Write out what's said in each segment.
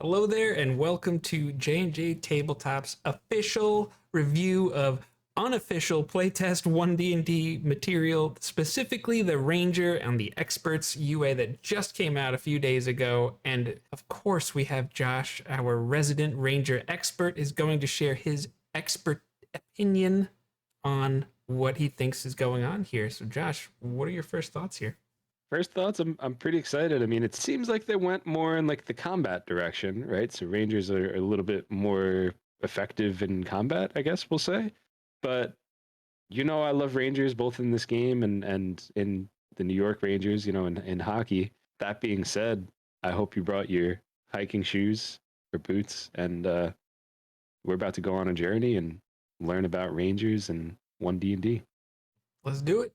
Hello there, and welcome to JNJtabletop's official review of unofficial playtest 1D&D material, specifically the Ranger and the Experts UA that just came out a few days ago. And of course, we have Josh, our resident Ranger expert, is going to share his expert opinion on what he thinks is going on here. So, Josh, what are your first thoughts here? First thoughts, I'm pretty excited. I mean, it seems like they went more in like the combat direction, right? So Rangers are a little bit more effective in combat, I guess we'll say. But I love Rangers both in this game and in the New York Rangers, in hockey. That being said, I hope you brought your hiking shoes or boots, and we're about to go on a journey and learn about Rangers and 1D&D. Let's do it.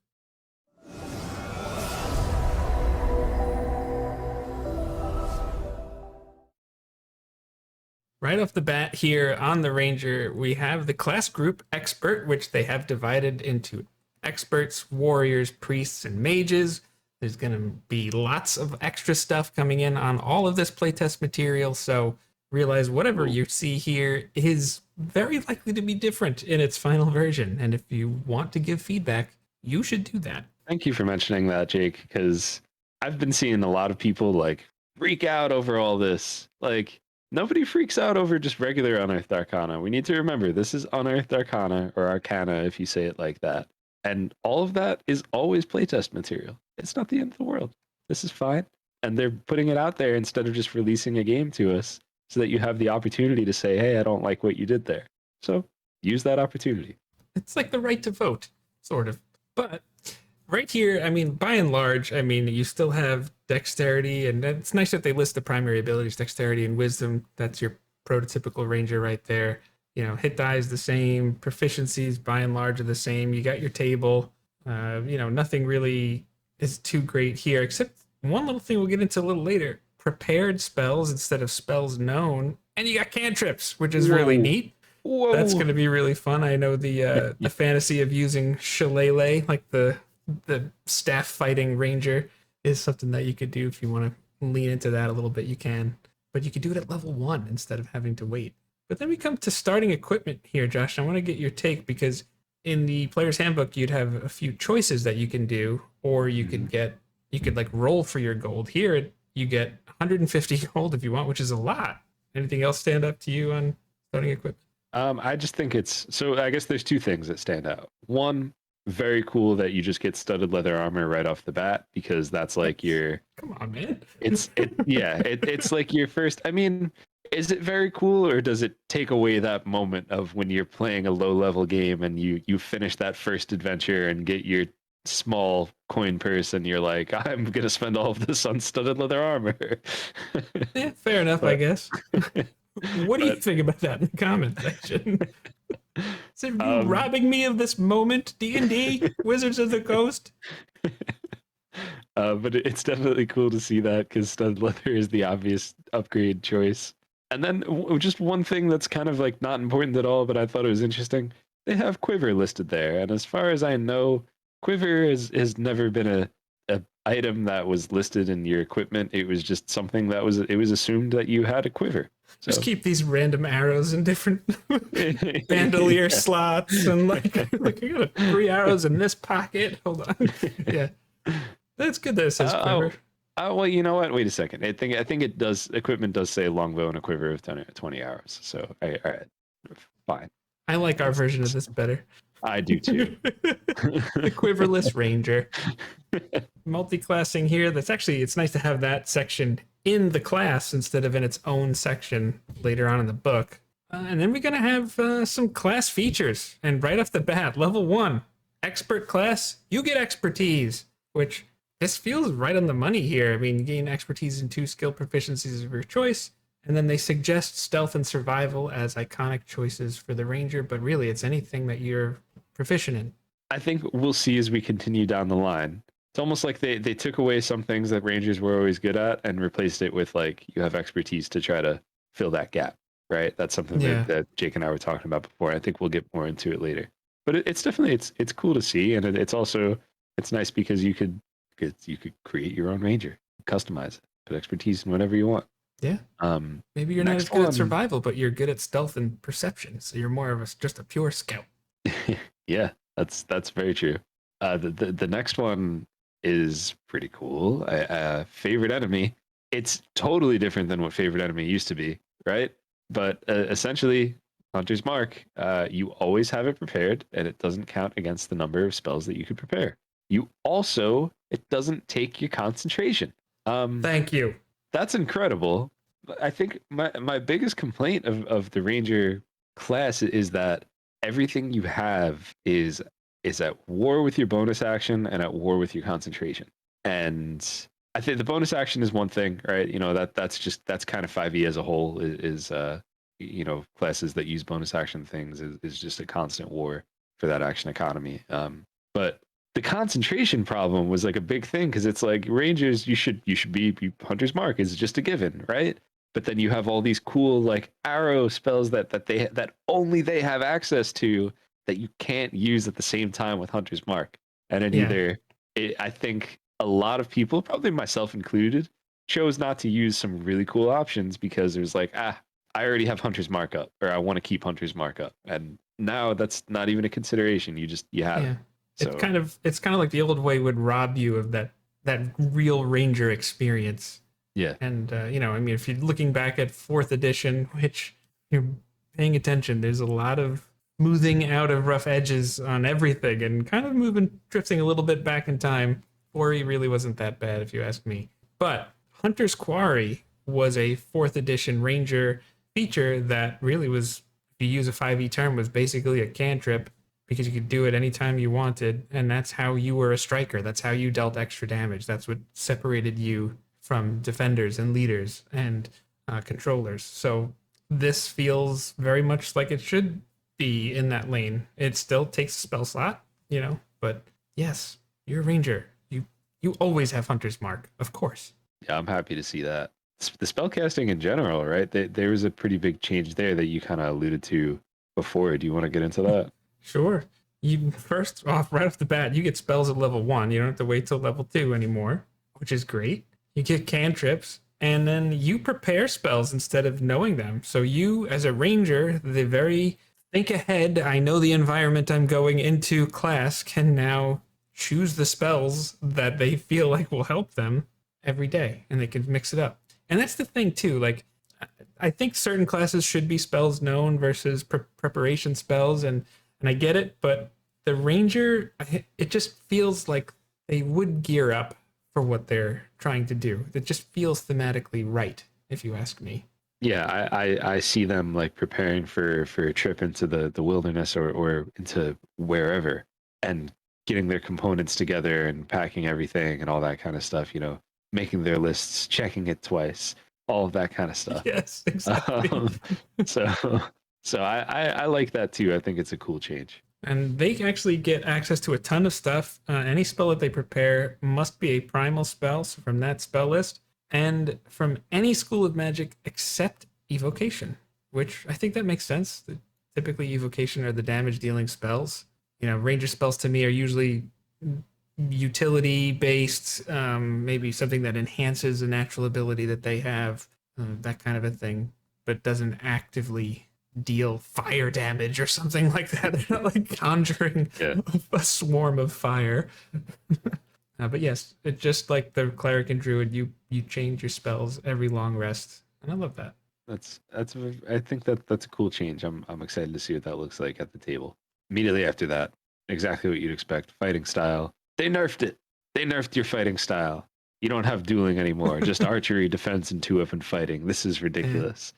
Right off the bat here on the Ranger, we have the class group Expert, which they have divided into experts, warriors, priests, and mages. There's going to be lots of extra stuff coming in on all of this playtest material, so realize whatever you see here is very likely to be different in its final version. And if you want to give feedback, you should do that. Thank you for mentioning that, Jake, because I've been seeing a lot of people like freak out over all this. Like, nobody freaks out over just regular Unearthed Arcana. We need to remember this is Unearthed Arcana, or Arcana if you say it like that. And all of that is always playtest material. It's not the end of the world. This is fine. And they're putting it out there instead of just releasing a game to us so that you have the opportunity to say, hey, I don't like what you did there. So use that opportunity. It's like the right to vote, sort of. But right here, I mean, by and large, I mean, you still have dexterity, and it's nice that they list the primary abilities, dexterity and wisdom. That's your prototypical ranger right there. Hit die is the same, proficiencies by and large are the same. You got your table. Nothing really is too great here, except one little thing we'll get into a little later. Prepared spells instead of spells known, and you got cantrips, which is really neat. Whoa. That's going to be really fun. I know the fantasy of using shillelagh, like the staff fighting ranger, is something that you could do if you want to lean into that a little bit. You can, but you could do it at level 1 instead of having to wait. But then we come to starting equipment here, Josh. I want to get your take, because in the player's handbook you'd have a few choices that you can do, or you could like roll for your gold. Here you get 150 gold if you want, which is a lot. Anything else stand up to you on starting equipment? I just think I guess there's two things that stand out. One, very cool that you just get studded leather armor right off the bat, because that's like come on, man. It's like your first. I mean, is it very cool, or does it take away that moment of when you're playing a low level game and you finish that first adventure and get your small coin purse and you're like, I'm gonna spend all of this on studded leather armor? Yeah, fair enough, I guess. What do you think about that in the comment section? So you robbing me of this moment, D&D, Wizards of the Coast? But it's definitely cool to see that, because studded leather is the obvious upgrade choice. And then just one thing that's kind of like not important at all, but I thought it was interesting. They have quiver listed there, and as far as I know, quiver has never been a item that was listed in your equipment. It was just something that it was assumed that you had a quiver. So. Just keep these random arrows in different bandolier slots, and like I got 3 arrows in this pocket. Hold on, yeah, that's good that it says quiver. Well, you know what? Wait a second. I think it does. Equipment does say longbow and a quiver of 20 arrows. So, all right, fine. I like our version of this better. I do too. The quiverless ranger. Multi-classing here. It's nice to have that section in the class instead of in its own section later on in the book. And then we're going to have some class features. And right off the bat, level 1, expert class, you get expertise, which this feels right on the money here. I mean, you gain expertise in 2 skill proficiencies of your choice. And then they suggest stealth and survival as iconic choices for the ranger, but really it's anything that you're proficient in. I think we'll see as we continue down the line. It's almost like they took away some things that rangers were always good at and replaced it with, like, you have expertise to try to fill that gap, right? That's something that Jake and I were talking about before. I think we'll get more into it later. But it's definitely it's cool to see, and it's nice because you could create your own ranger, customize it, put expertise in whatever you want. Yeah. Maybe you're not as Next good at one. survival, but you're good at stealth and perception. So you're more of just a pure scout. Yeah, that's very true. The next one is pretty cool. Favorite enemy. It's totally different than what favorite enemy used to be, right? But essentially, Hunter's Mark. You always have it prepared, and it doesn't count against the number of spells that you could prepare. You also, it doesn't take your concentration. Thank you. That's incredible. I think my biggest complaint of the Ranger class is that everything you have is at war with your bonus action and at war with your concentration. And I think the bonus action is one thing, right? You know, that's kind of 5e as a whole is you know, classes that use bonus action things is just a constant war for that action economy. But the concentration problem was like a big thing because it's like Rangers, you should be Hunter's Mark is just a given, right? But then you have all these cool like arrow spells that only they have access to that you can't use at the same time with Hunter's Mark. And then I think a lot of people, probably myself included, chose not to use some really cool options because there's like, I already have Hunter's Mark up, or I want to keep Hunter's Mark up. And now that's not even a consideration. You have it. So, It's kind of like the old way would rob you of that real Ranger experience. yeah. And you know, I mean, if you're looking back at 4th edition, which you're paying attention, there's a lot of smoothing out of rough edges on everything, and kind of drifting a little bit back in time. 4e really wasn't that bad, if you ask me. But Hunter's Quarry was a 4th edition Ranger feature that really was, if you use a 5e term, was basically a cantrip, because you could do it anytime you wanted, and that's how you were a striker. That's how you dealt extra damage. That's what separated you from defenders and leaders and controllers. So this feels very much like it should be in that lane. It still takes a spell slot, you know, but yes, you're a Ranger. You always have Hunter's Mark, of course. Yeah, I'm happy to see that. The spellcasting in general, right? There was a pretty big change there that you kind of alluded to before. Do you want to get into that? Sure. You first off, right off the bat, you get spells at level 1. You don't have to wait till level 2 anymore, which is great. You get cantrips, and then you prepare spells instead of knowing them. So you, as a Ranger, the very think ahead, I know the environment I'm going into class, can now choose the spells that they feel like will help them every day, and they can mix it up. And that's the thing too, like I think certain classes should be spells known versus preparation spells, and I get it, but the Ranger, it just feels like they would gear up for what they're trying to do. It just feels thematically right, if you ask me. Yeah, I see them like preparing for a trip into the wilderness or into wherever, and getting their components together and packing everything and all that kind of stuff, you know, making their lists, checking it twice, all of that kind of stuff. Yes, exactly. So I like that too. I think it's a cool change. And they actually get access to a ton of stuff. Any spell that they prepare must be a primal spell, so from that spell list, and from any school of magic except evocation, which I think that makes sense. Typically, evocation are the damage dealing spells. You know, Ranger spells to me are usually utility based, maybe something that enhances a natural ability that they have, that kind of a thing, but doesn't actively deal fire damage or something like that. They're not like conjuring a swarm of fire. But yes, it's just like the cleric and druid. You change your spells every long rest, and I love that. I think that's a cool change. I'm excited to see what that looks like at the table. Immediately after that, exactly what you'd expect. Fighting style. They nerfed it. They nerfed your fighting style. You don't have dueling anymore. Just archery, defense, and 2-up and fighting. This is ridiculous.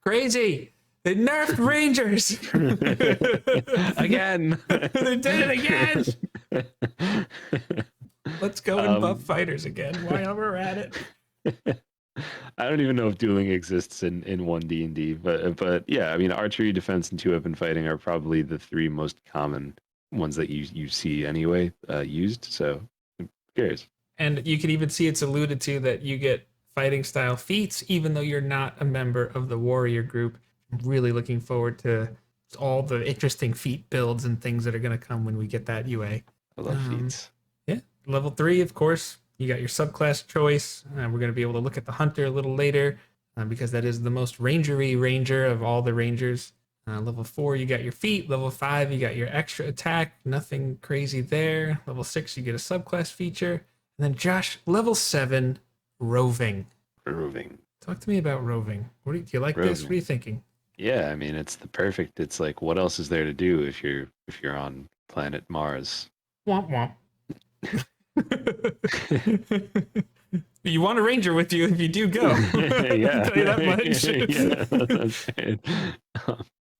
Crazy. They nerfed Rangers again. They did it again. Let's go and buff fighters again while we're at it. I don't even know if dueling exists in 1D&D, but yeah, I mean, archery, defense, and 2-up and fighting are probably the 3 most common ones that you see anyway used. So who cares? And you can even see it's alluded to that you get fighting style feats, even though you're not a member of the warrior group. I'm really looking forward to all the interesting feat builds and things that are going to come when we get that UA. I love feats. Yeah. Level 3, of course, you got your subclass choice. We're going to be able to look at the hunter a little later because that is the most rangery ranger of all the rangers. Level 4, you got your feat. Level 5, you got your extra attack. Nothing crazy there. Level 6, you get a subclass feature. And then Josh, level 7, roving. Roving. Talk to me about roving. Do you like Roving. this? What are you thinking? Yeah, I mean it's the perfect. It's like what else is there to do if you're on planet Mars? Womp womp. You want a ranger with you if you do go. Yeah, I can tell you that much.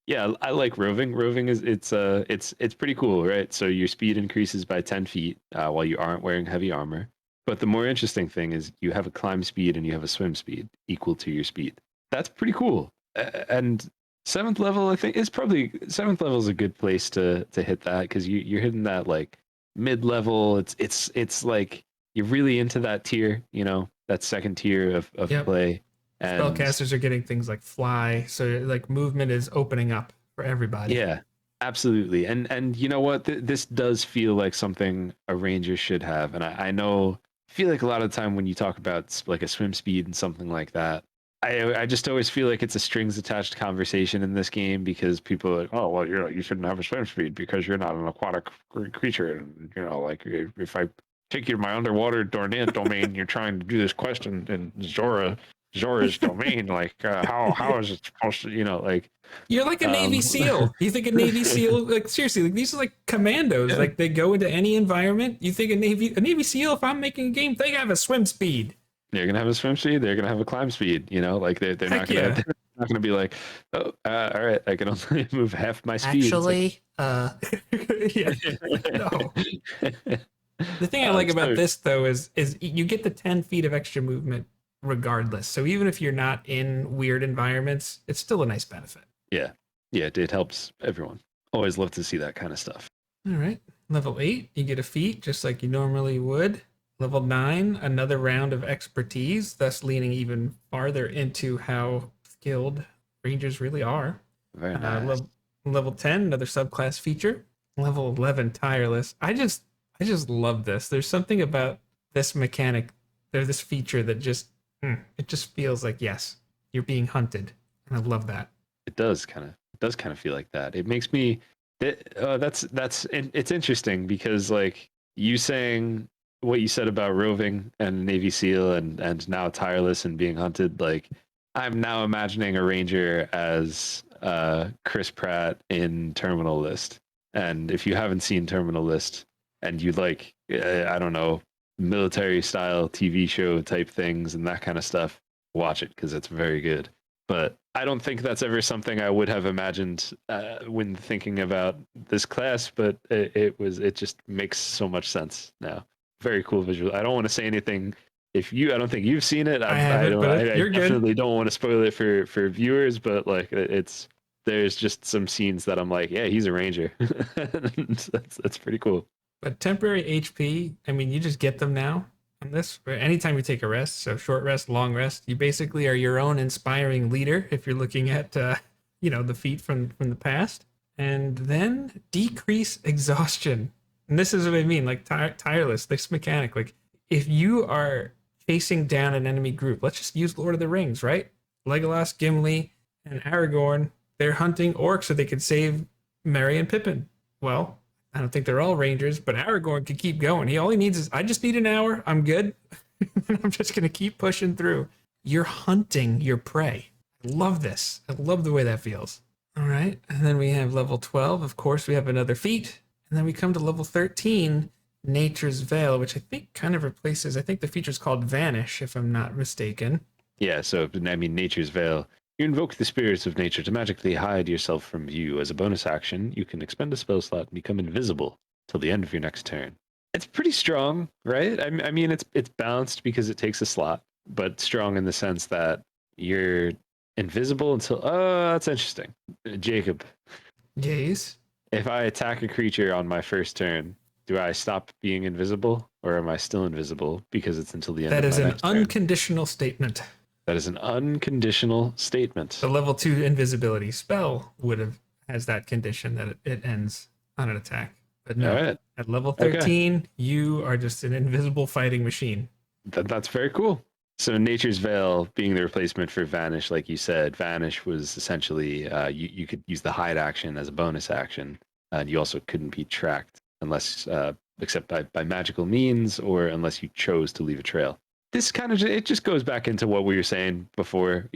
Yeah, I like roving. Roving is it's pretty cool, right? So your speed increases by 10 feet while you aren't wearing heavy armor. But the more interesting thing is you have a climb speed and you have a swim speed equal to your speed. That's pretty cool. And seventh level, I think, is probably seventh level is a good place to hit that because you're hitting that like mid level. It's like you're really into that tier, you know, that second tier of Yep. play. And Spellcasters are getting things like fly, so like movement is opening up for everybody. yeah, absolutely. And you know what? This does feel like something a ranger should have. And I know, I feel like a lot of the time when you talk about like a swim speed and something like that, I just always feel like it's a strings attached conversation in this game because people are like, oh well, you shouldn't have a swim speed because you're not an aquatic creature. And, you know, like if I take you to my underwater domain, you're trying to do this quest in Zora's domain. Like how is it supposed to? You know, like You're like a Navy SEAL. You think a Navy SEAL, like seriously, like these are like commandos. Yeah. Like they go into any environment. You think a Navy SEAL, if I'm making a game, they have a swim speed. They're gonna have a swim speed. They're gonna have a climb speed. You know, like they're not gonna Yeah. they're not gonna be like, oh, all right, I can only move half my speed. Actually, yeah, no. The thing I like about this though is you get the 10 feet of extra movement regardless. So even if you're not in weird environments, it's still a nice benefit. Yeah, it helps everyone. Always love to see that kind of stuff. All right, level 8, you get a feat just like you normally would. Level 9, another round of expertise, thus leaning even farther into how skilled rangers really are. Very nice. Level 10, another subclass feature. Level 11, tireless. I just love this. There's something about this mechanic, there's this feature that just it just feels like yes, you're being hunted, and I love that. It does kind of feel like that. It makes me. It's interesting because like you saying what you said about roving and Navy SEAL and now tireless and being hunted. Like I'm now imagining a ranger as Chris Pratt in Terminal List. And if you haven't seen Terminal List and you like, I don't know, military style TV show type things and that kind of stuff, watch it because it's very good. But I don't think that's ever something I would have imagined when thinking about this class. But it just makes so much sense now. Very cool visual. I don't want to say anything. I don't think you've seen it. I definitely don't want to spoil it for viewers. But like there's just some scenes that I'm like, yeah, he's a ranger. that's pretty cool. But temporary HP, I mean, you just get them now on this. Anytime you take a rest, so short rest, long rest, you basically are your own inspiring leader if you're looking at, the feat from the past. And then decrease exhaustion. And this is what I mean, like tireless, this mechanic. Like if you are chasing down an enemy group, let's just use Lord of the Rings, right? Legolas, Gimli, and Aragorn, they're hunting orcs so they could save Merry and Pippin. Well, I don't think they're all rangers, but Aragorn could keep going. All he needs is, I just need an hour. I'm good. I'm just going to keep pushing through. You're hunting your prey. I love this. I love the way that feels. All right. And then we have level 12. Of course, we have another feat. And then we come to level 13, Nature's Veil, which I think kind of replaces, I think the feature's called Vanish, if I'm not mistaken. Yeah. So, I mean, Nature's Veil. You invoke the spirits of nature to magically hide yourself from view. As a bonus action, you can expend a spell slot and become invisible till the end of your next turn. It's pretty strong, right? I mean, it's balanced because it takes a slot, but strong in the sense that you're invisible until. Oh, that's interesting. Jacob. Yes. If I attack a creature on my first turn, do I stop being invisible, or am I still invisible because it's until the end? That of is my an next turn? unconditional statement. That is an unconditional statement. The level 2 invisibility spell has that condition that it ends on an attack. But All no, right. at level Okay. 13, you are just an invisible fighting machine. That's very cool. So Nature's Veil being the replacement for Vanish, like you said, Vanish was essentially you could use the hide action as a bonus action, and you also couldn't be tracked unless except by magical means or unless you chose to leave a trail. This kind of it just goes back into what we were saying before.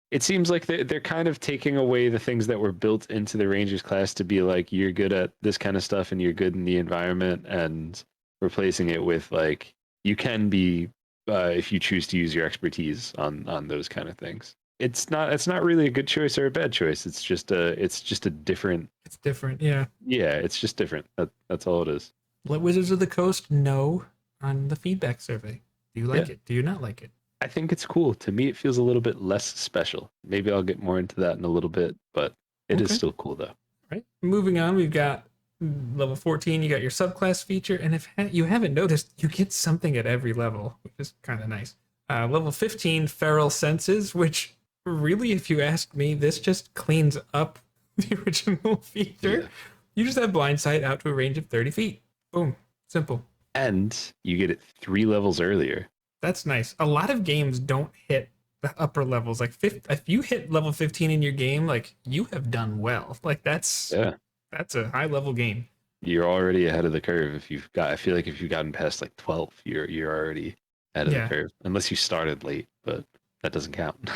It seems like they're kind of taking away the things that were built into the Rangers class to be like you're good at this kind of stuff and you're good in the environment, and replacing it with like you can be if you choose to use your expertise on those kind of things. It's not really a good choice or a bad choice. It's just a different. It's different, yeah. Yeah, it's just different. That's all it is. Let Wizards of the Coast know on the feedback survey. Do you like Yeah. it? Do you not like it? I think it's cool. To me, it feels a little bit less special. Maybe I'll get more into that in a little bit, but it is Okay. still cool though. Right. Moving on, we've got level 14. You got your subclass feature, and if you haven't noticed, you get something at every level, which is kind of nice. Level 15, Feral Senses, which really, if you ask me, this just cleans up the original feature. Yeah. You just have blind sight out to a range of 30 feet. Boom. Simple. And you get it 3 levels earlier. That's nice. A lot of games don't hit the upper levels. Like if you hit level 15 in your game, like you have done well. Like that's Yeah. a high level game. You're already ahead of the curve if you've got I feel like if you've gotten past like 12, you're already ahead of the Yeah. curve. Unless you started late, but that doesn't count.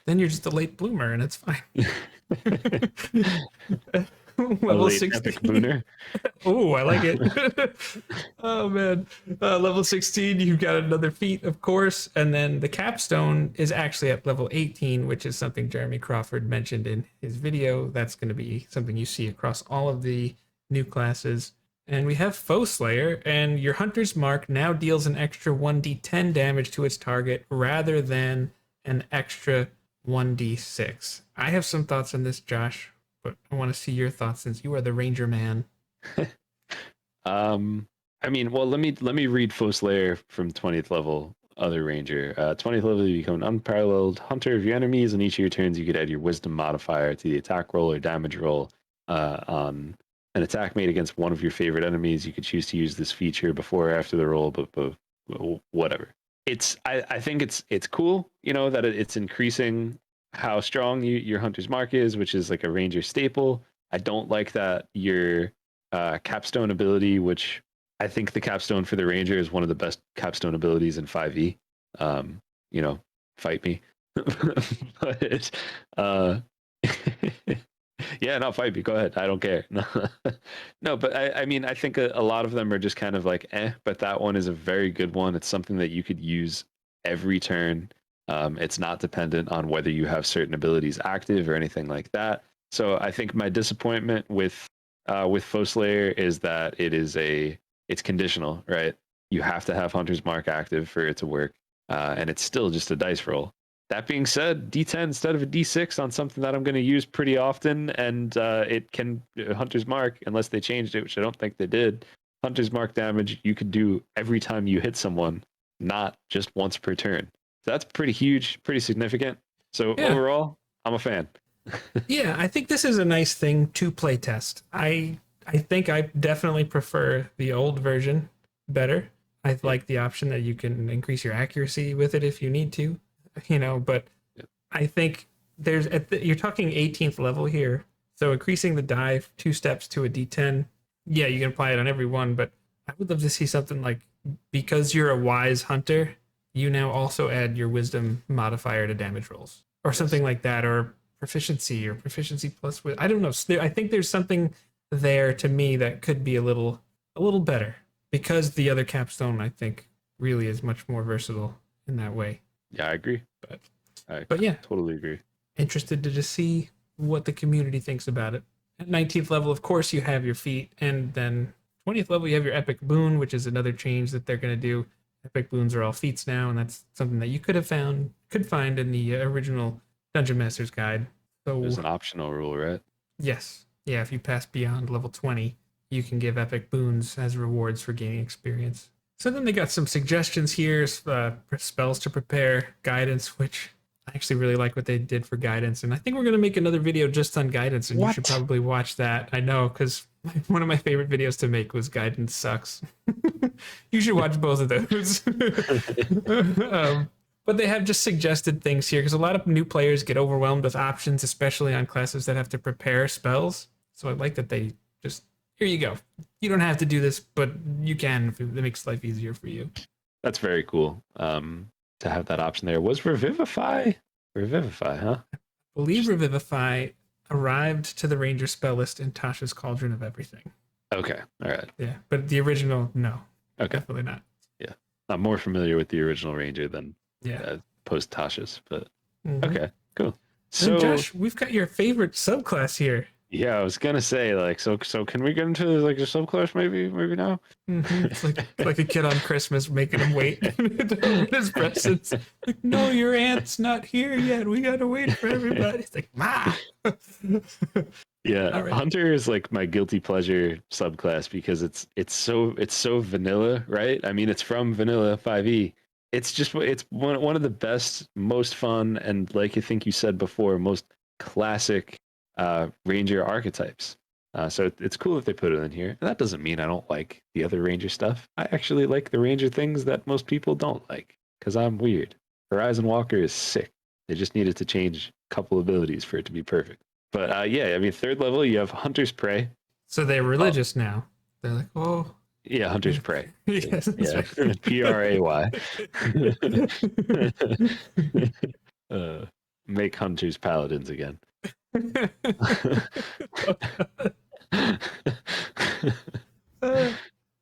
Then you're just a late bloomer and it's fine. A Level late 16. epic booner. Oh, I like it. Oh man. Level 16, you've got another feat, of course, and then the capstone is actually at level 18, which is something Jeremy Crawford mentioned in his video. That's going to be something you see across all of the new classes. And we have Foe Slayer, and your Hunter's Mark now deals an extra 1d10 damage to its target rather than an extra 1d6. I have some thoughts on this, Josh, but I want to see your thoughts since you are the Ranger man. I mean, well, let me read Foe Slayer from 20th level, other ranger. 20th level, you become an unparalleled hunter of your enemies. On each of your turns, you could add your wisdom modifier to the attack roll or damage roll on an attack made against one of your favorite enemies. You could choose to use this feature before or after the roll, but whatever. I think it's cool, that it's increasing how strong your hunter's mark is, which is like a ranger staple. I don't like that your capstone ability, which I think the capstone for the ranger is one of the best capstone abilities in 5e. Fight me. But yeah, no, fight me. Go ahead. I don't care. No, but I mean, I think a lot of them are just kind of like, but that one is a very good one. It's something that you could use every turn. It's not dependent on whether you have certain abilities active or anything like that. So I think my disappointment with Foe Slayer is that it's conditional, right? You have to have Hunter's Mark active for it to work, and it's still just a dice roll. That being said, D10 instead of a D6 on something that I'm going to use pretty often, and it can Hunter's Mark, unless they changed it, which I don't think they did. Hunter's Mark damage you could do every time you hit someone, not just once per turn. So that's pretty huge, pretty significant. So Yeah. overall, I'm a fan. Yeah, I think this is a nice thing to play test. I think I definitely prefer the old version better. I like the option that you can increase your accuracy with it if you need to, but Yep. I think you're talking 18th level here. So increasing the die 2 steps to a D10, yeah, you can apply it on every one, but I would love to see something like, because you're a wise hunter, you now also add your wisdom modifier to damage rolls or something like that, or proficiency plus. I don't know. I think there's something there to me that could be a little better, because the other capstone I think really is much more versatile in that way. Yeah, I agree. But yeah, Totally agree. interested to just see what the community thinks about it. At 19th level, of course, you have your feat, and then 20th level you have your epic boon, which is another change that they're going to do. Epic boons are all feats now, and that's something that you could find in the original Dungeon Master's Guide. So There's an optional rule, right? yes, yeah, if you pass beyond level 20, you can give epic boons as rewards for gaining experience. So then they got some suggestions here, spells to prepare, guidance, which I actually really like what they did for guidance. And I think we're going to make another video just on guidance, and you should What? probably watch that. I know, because One of my favorite videos to make was Guidance Sucks. You should watch both of those. But they have just suggested things here because a lot of new players get overwhelmed with options, especially on classes that have to prepare spells. So I like that they just, here you go. You don't have to do this, but you can if it makes life easier for you. That's very cool. To have that option there. Was Revivify, huh? I believe Revivify arrived to the Ranger spell list in Tasha's Cauldron of Everything. Okay, all right. Yeah, but the original, no. Okay, definitely not. Yeah, I'm more familiar with the original Ranger than Yeah. post Tasha's, but Mhm. okay, cool. And So Josh, we've got your favorite subclass here. yeah, I was gonna say like so can we get into like the subclass maybe now? It's like a kid on Christmas making him wait to open his presents. Like, no, your aunt's not here yet. We gotta wait for everybody. It's like, Ma. Yeah, All right. Hunter is like my guilty pleasure subclass because it's so vanilla, right? I mean, it's from Vanilla 5e. It's one of the best, most fun, and like I think you said before, most classic Ranger archetypes. So it's cool that they put it in here. And that doesn't mean I don't like the other Ranger stuff. I actually like the Ranger things that most people don't like because I'm weird. Horizon Walker is sick. They just needed to change a couple abilities for it to be perfect. But yeah, I mean, third level, you have Hunter's Prey. So they're religious now. They're like, oh. Yeah, Hunter's Prey. Yes, that's Yeah, right. Pray. Make Hunters Paladins again.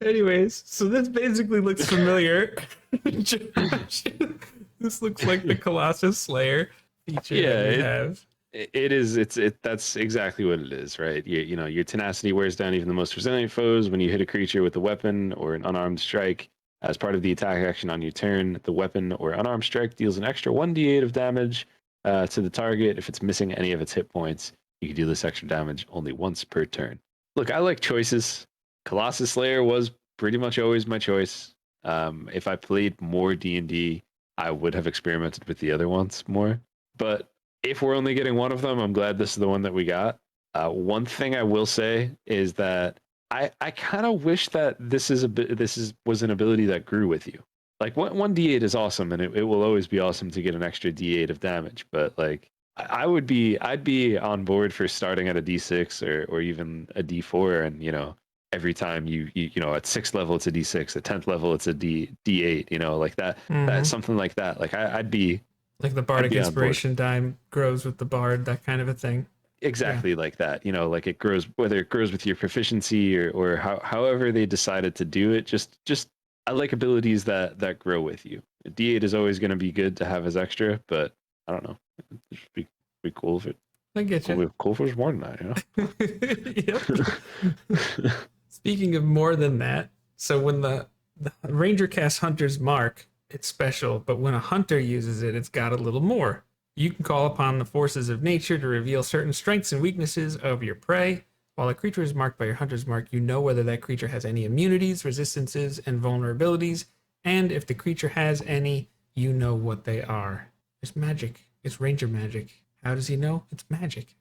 Anyways, so this basically looks familiar. This looks like the Colossus Slayer feature that we have. It is. That's exactly what it is, right? You know, your tenacity wears down even the most resilient foes. When you hit a creature with a weapon or an unarmed strike, as part of the attack action on your turn, the weapon or unarmed strike deals an extra 1d8 of damage to the target. If it's missing any of its hit points, you can deal this extra damage only once per turn. Look, I like choices. Colossus Slayer was pretty much always my choice. If I played more D&D, I would have experimented with the other ones more. But if we're only getting one of them, I'm glad this is the one that we got. One thing I will say is that I kind of wish that this was an ability that grew with you. Like one D8 is awesome, and it will always be awesome to get an extra D8 of damage. But like I'd be on board for starting at a D6 or even a D4, and you know every time you know at 6th level it's a D6, at 10th level it's a D8. You know like that that's something like that. Like I'd be. Like the bardic inspiration dime grows with the bard, that kind of a thing. Exactly like that. You know, like it grows, whether it grows with your proficiency or however they decided to do it. Just I like abilities that grow with you. A D8 is always going to be good to have as extra, but I don't know. It should be cool if it. I get you. Cool if it was more than that, you know. Yep. Speaking of more than that, so when the Ranger casts Hunter's Mark, it's special, but when a hunter uses it, it's got a little more. You can call upon the forces of nature to reveal certain strengths and weaknesses of your prey. While a creature is marked by your hunter's mark, you know whether that creature has any immunities, resistances, and vulnerabilities, and if the creature has any, you know what they are. It's magic. It's ranger magic. How does he know? It's magic.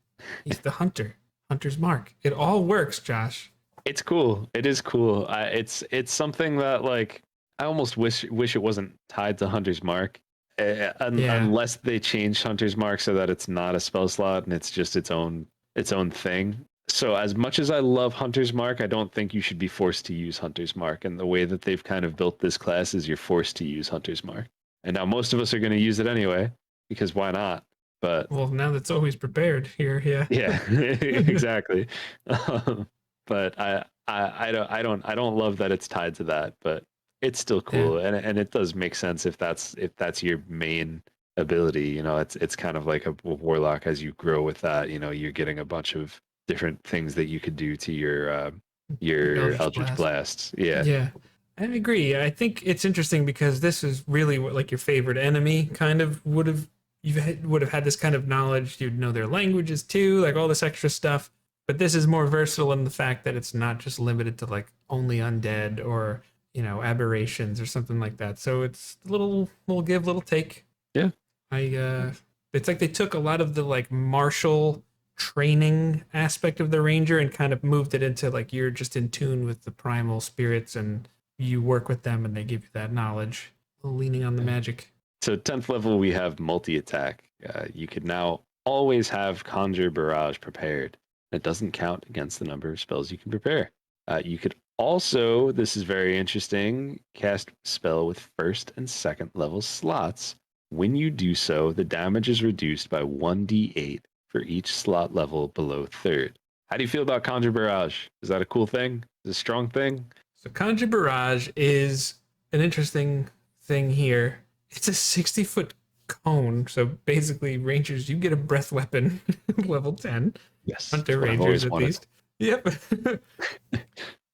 He's the hunter. Hunter's mark. It all works, Josh. It's cool. It is cool. It's something that like I almost wish it wasn't tied to Hunter's Mark, unless they changed Hunter's Mark so that it's not a spell slot and it's just its own thing. So as much as I love Hunter's Mark, I don't think you should be forced to use Hunter's Mark. And the way that they've kind of built this class is you're forced to use Hunter's Mark. And now most of us are going to use it anyway because why not? But well, now that's always prepared here, yeah. Yeah, exactly. But I don't love that it's tied to that, but it's still cool, Yeah. and it does make sense if that's your main ability. You know, it's kind of like a warlock. As you grow with that, you know, you're getting a bunch of different things that you could do to your Eldritch Blasts. Yeah. Yeah. I agree. I think it's interesting because this is really what like your favorite enemy kind of would have had this kind of knowledge. You'd know their languages too, like all this extra stuff. But this is more versatile in the fact that it's not just limited to like only undead or, you know, aberrations or something like that. So it's a little give, little take. Yeah. It's like they took a lot of the like martial training aspect of the ranger and kind of moved it into like you're just in tune with the primal spirits and you work with them and they give you that knowledge, leaning on the magic. So 10th level, we have multi-attack. You could now always have Conjure Barrage prepared. It doesn't count against the number of spells you can prepare. You could also, this is very interesting, cast spell with first and second level slots. When you do so, the damage is reduced by 1d8 for each slot level below third. How do you feel about Conjure Barrage? Is that a cool thing? Is it a strong thing? So Conjure Barrage is an interesting thing here. It's a 60-foot cone. So basically, Rangers, you get a breath weapon, level 10. Yes. Hunter Rangers, at least. Yep.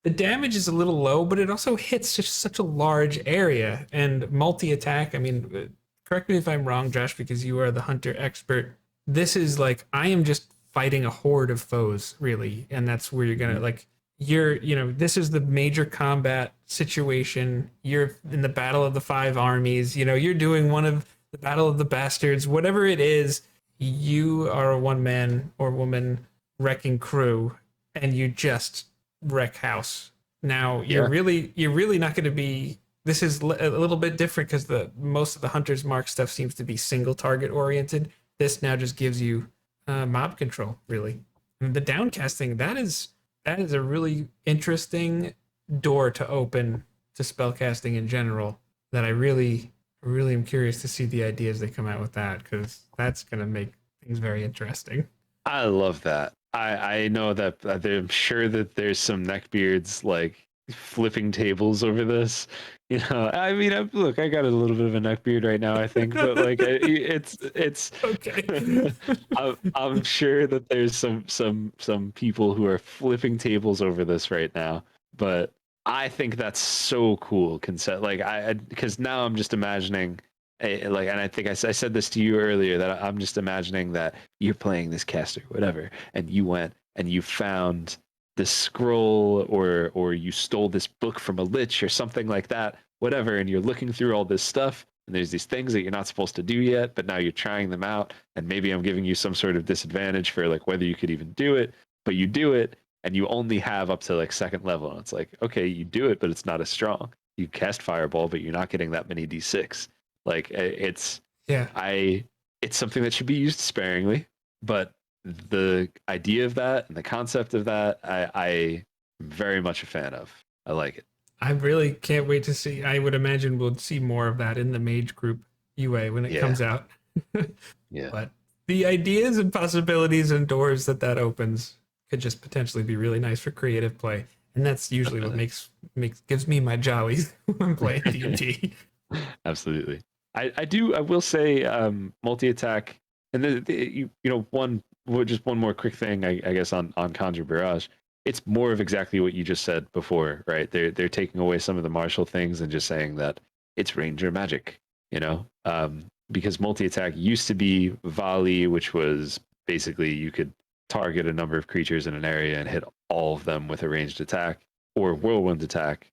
The damage is a little low, but it also hits just such a large area. And multi-attack, I mean, correct me if I'm wrong, Josh, because you are the hunter expert. This is like, I am just fighting a horde of foes, really. And that's where you're going to, like, this is the major combat situation. You're in the Battle of the Five Armies. You're doing one of the Battle of the Bastards. Whatever it is, you are a one-man or woman wrecking crew, and you just wreck house. Now you're really not going to be. This is a little bit different because most of the Hunter's Mark stuff seems to be single target oriented. This now just gives you mob control, really. And the downcasting, that is a really interesting door to open to spellcasting in general. That I really am curious to see the ideas they come out with that, because that's going to make things very interesting. I love that. I know that I'm sure that there's some neckbeards like flipping tables over this. I mean, look, I got a little bit of a neckbeard right now, I think, but like it's okay. I'm sure that there's some people who are flipping tables over this right now, but I think that's so cool concept. Like because now I'm just imagining. And I think I said this to you earlier, that I'm just imagining that you're playing this caster, whatever, and you went and you found this scroll or you stole this book from a lich or something like that, whatever, and you're looking through all this stuff and there's these things that you're not supposed to do yet, but now you're trying them out, and maybe I'm giving you some sort of disadvantage for like whether you could even do it, but you do it and you only have up to like second level, and it's like, okay, you do it, but it's not as strong. You cast Fireball, but you're not getting that many d6. Like it's something that should be used sparingly, but the idea of that and the concept of that, I am very much a fan of. I like it. I really can't wait to see. I would imagine we'll see more of that in the Mage Group UA when it comes out. Yeah. But the ideas and possibilities and doors that opens could just potentially be really nice for creative play, and that's usually what gives me my jollies when I'm playing D&D. Absolutely. I will say multi-attack, and just one more quick thing, I guess, on Conjure Barrage. It's more of exactly what you just said before, right? They're taking away some of the martial things and just saying that it's ranger magic, because multi-attack used to be volley, which was basically you could target a number of creatures in an area and hit all of them with a ranged attack, or whirlwind attack,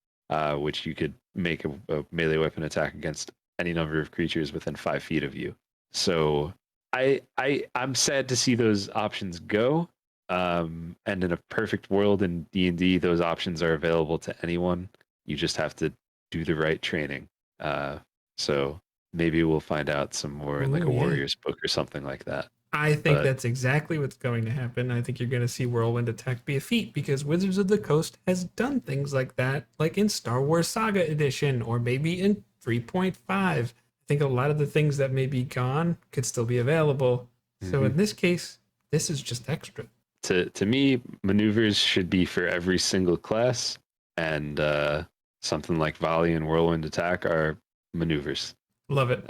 which you could make a melee weapon attack against any number of creatures within 5 feet of you. So I'm sad to see those options go. And in a perfect world in D&D, those options are available to anyone. You just have to do the right training. So maybe we'll find out some more in like a Warriors book or something like that. I think that's exactly what's going to happen. I think you're going to see Whirlwind Attack be a feat, because Wizards of the Coast has done things like that, like in Star Wars Saga Edition, or maybe in 3.5. I think a lot of the things that may be gone could still be available. So in this case, this is just extra. To me, maneuvers should be for every single class, and something like Volley and Whirlwind Attack are maneuvers. Love it.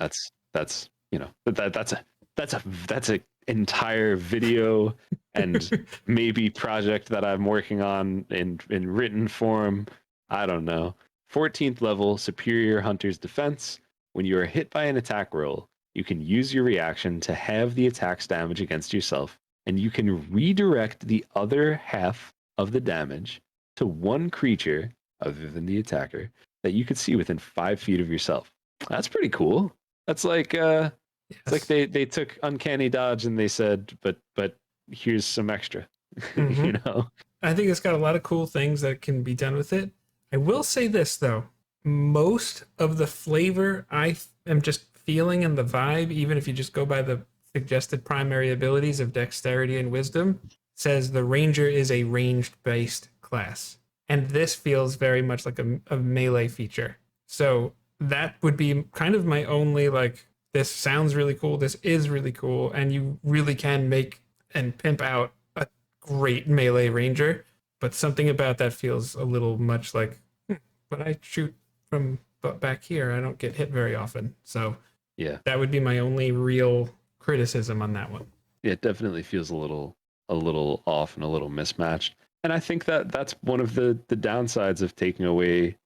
That's a entire video and maybe project that I'm working on in written form. I don't know. 14th level Superior Hunter's Defense. When you are hit by an attack roll, you can use your reaction to halve the attack's damage against yourself, and you can redirect the other half of the damage to one creature other than the attacker that you could see within 5 feet of yourself. That's pretty cool. That's like it's like they took Uncanny Dodge and they said, but here's some extra. Mm-hmm. You know? I think it's got a lot of cool things that can be done with it. I will say this though, most of the flavor I am just feeling in the vibe, even if you just go by the suggested primary abilities of dexterity and wisdom, says the ranger is a ranged based class. And this feels very much like a melee feature. So that would be kind of my only like, this sounds really cool, this is really cool, and you really can make and pimp out a great melee ranger, but something about that feels a little much like, but I shoot from back here, I don't get hit very often. So Yeah. that would be my only real criticism on that one. It definitely feels a little off and a little mismatched. And I think that that's one of the downsides of taking away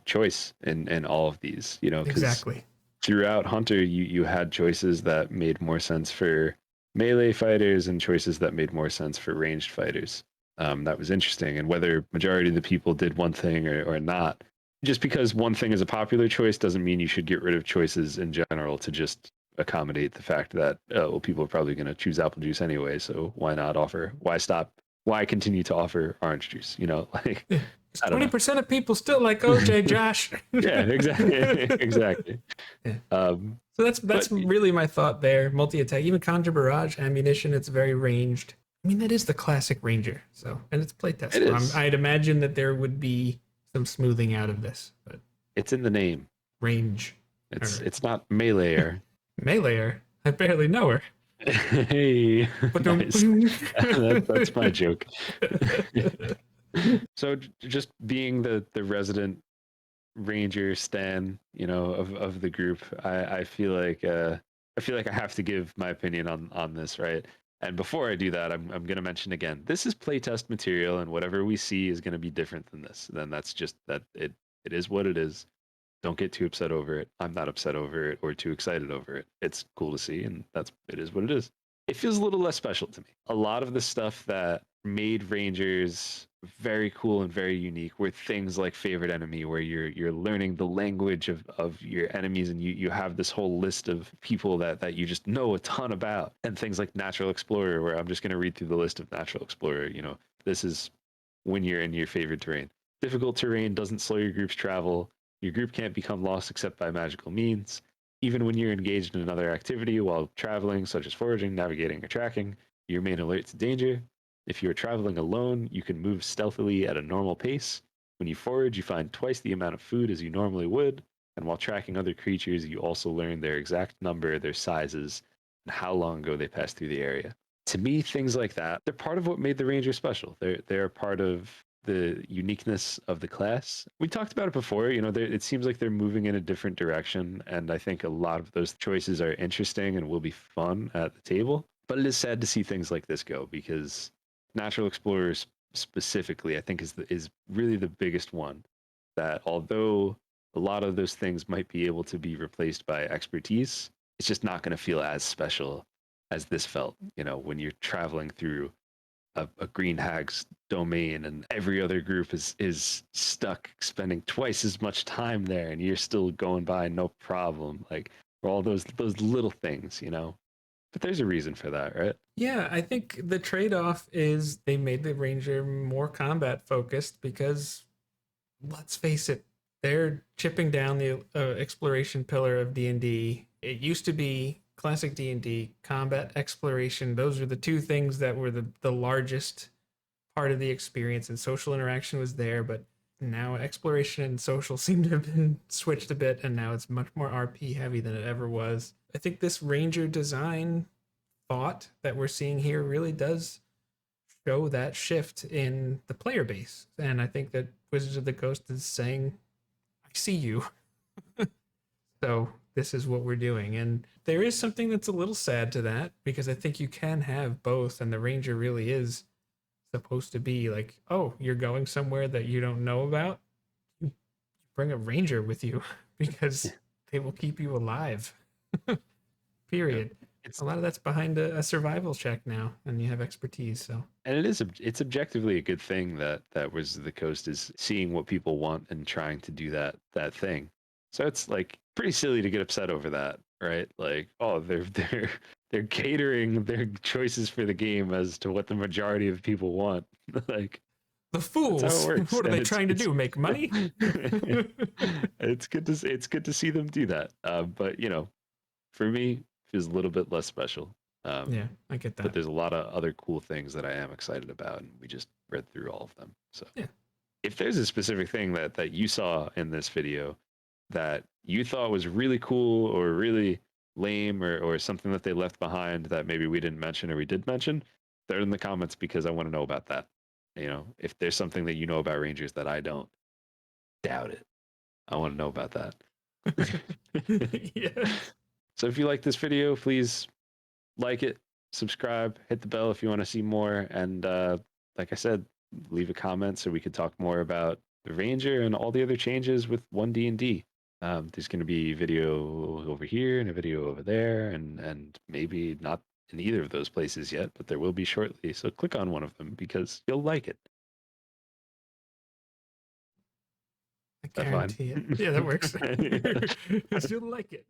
choice in all of these, you know, because Exactly. throughout Hunter, you had choices that made more sense for melee fighters and choices that made more sense for ranged fighters. That was interesting. And whether majority of the people did one thing or not, just because one thing is a popular choice doesn't mean you should get rid of choices in general to just accommodate the fact that well, people are probably going to choose apple juice anyway, so why not offer? Why stop? Why continue to offer orange juice? You know, like I don't know. 20% of people still like OJ, Josh. Yeah, exactly, exactly. Yeah. Um, So that's but really my thought there. Multi-attack, even conjure barrage, ammunition, it's very ranged. I mean, that is the classic ranger. So, and it's playtest. it So is. I'd imagine that there would be some smoothing out of this, but It's in the name. range. It's not meleeer. Meleeer, I barely know her. Hey, But nice. That's my joke. So just being the resident ranger stan, you know, of the group, I feel like I have to give my opinion on this, right? And before I do that, I'm gonna mention again, this is playtest material, and whatever we see is gonna be different than this. Then that's just that it is what it is. Don't get too upset over it. I'm not upset over it or too excited over it. It's cool to see, and it is what it is. It feels a little less special to me. A lot of the stuff that made Rangers very cool and very unique were things like favorite enemy, where you're learning the language of your enemies, and you have this whole list of people that you just know a ton about, and things like natural explorer, where I'm just going to read through the list of natural explorer. You know, this is when you're in your favorite terrain. Difficult terrain doesn't slow your group's travel. Your group can't become lost except by magical means. Even when you're engaged in another activity while traveling, such as foraging, navigating, or tracking, you remain alert to danger. If you are traveling alone, you can move stealthily at a normal pace. When you forage, you find twice the amount of food as you normally would. And while tracking other creatures, you also learn their exact number, their sizes, and how long ago they passed through the area. To me, things like that, they're part of what made the Ranger special. They're part of the uniqueness of the class. We talked about it before, you know, it seems like they're moving in a different direction, and I think a lot of those choices are interesting and will be fun at the table. But it is sad to see things like this go, because natural explorers specifically, I think is really the biggest one. That although a lot of those things might be able to be replaced by expertise, it's just not going to feel as special as this felt. You know, when you're traveling through a green hag's domain, and every other group is stuck spending twice as much time there, and you're still going by no problem, like for all those little things, you know. But there's a reason for that, right? Yeah, I think the trade-off is they made the ranger more combat focused because let's face it, they're chipping down the exploration pillar of D&D. It used to be classic D&D, combat, exploration. Those are the two things that were the largest part of the experience, and social interaction was there, but now exploration and social seem to have been switched a bit, and now it's much more RP heavy than it ever was. I think this ranger design thought that we're seeing here really does show that shift in the player base. And I think that Wizards of the Coast is saying, I see you. So this is what we're doing. And there is something that's a little sad to that, because I think you can have both. And the Ranger really is supposed to be like, oh, you're going somewhere that you don't know about. You bring a Ranger with you because they will keep you alive. Yeah. Period. It's A lot of that's behind a survival check now, and you have expertise. So and it's objectively a good thing that Wizards of the Coast is seeing what people want and trying to do that thing. So it's like pretty silly to get upset over that, right? Like, oh, they're they're catering their choices for the game as to what the majority of people want. Like, The that's fools. how it works. What are And they trying to do? Make money? it's good to see them do that. But for me, it feels a little bit less special. Yeah, I get But that. there's a lot of other cool things that I am excited about, and we just read through all of them. So Yeah. if there's a specific thing that you saw in this video that you thought was really cool or really lame, or something that they left behind that maybe we didn't mention or we did mention, throw it in the comments, because I want to know about that. If there's something that you know about Rangers that I don't, doubt it. I want to know about that. Yeah. So if you like this video, please like it, subscribe, hit the bell if you want to see more, and like I said, leave a comment so we could talk more about the Ranger and all the other changes with 1D&D. There's going to be a video over here and a video over there, and maybe not in either of those places yet, but there will be shortly. So click on one of them because you'll like it. I That's fine. guarantee it. Yeah, that works. You'll like it.